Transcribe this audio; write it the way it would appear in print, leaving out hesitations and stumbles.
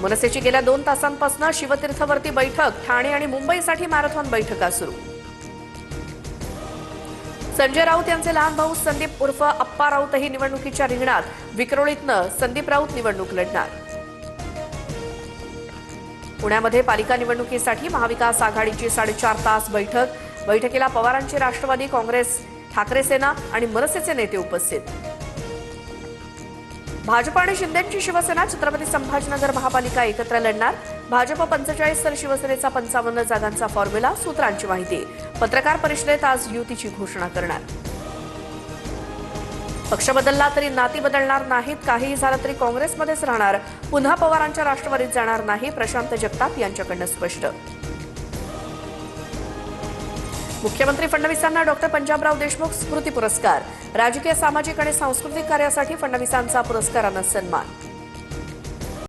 मनसेची गेल्या 2 तासांपासून शिवतीर्थवरती बैठक, ठाणे आणि मुंबईसाठी मॅरेथॉन बैठका सुरू। संजय राऊत यांचे लहान भाऊ संदीप उर्फ अप्पा राऊतही निवडणुकीच्या रिंगणात। विक्रोळीतनं संदीप राऊत निवडणूक लढणार। पुण्यामध्ये पालिका निवडणुकीसाठी महाविकास आघाडीची 4.5 तास बैठक। बैठकीला पवारांची राष्ट्रवादी काँग्रेस, ठाकरे सेना आणि मनसेचे नेते उपस्थित। भाजप आणि शिंदेंची शिवसेना छत्रपती संभाजीनगर महापालिका एकत्र लढणार। भाजप 45 तर शिवसेनेचा 55 जागांचा फॉर्म्युला। सूत्रांची माहिती। पत्रकार परिषदेत आज युतीची घोषणा करणार। पक्ष बदलला तरी नाती बदलणार नाहीत। काहीही झालं तरी काँग्रेसमध्येच राहणार। पुन्हा पवारांच्या राष्ट्रवादीत जाणार नाही। प्रशांत जगताप यांच्याकडून स्पष्ट। मुख्यमंत्री फडणवीसांना डॉक्टर पंजाबराव देशमुख स्मृती पुरस्कार। राजकीय, सामाजिक आणि सांस्कृतिक कार्यासाठी फडणवीसांचा पुरस्कारानं सन्मान।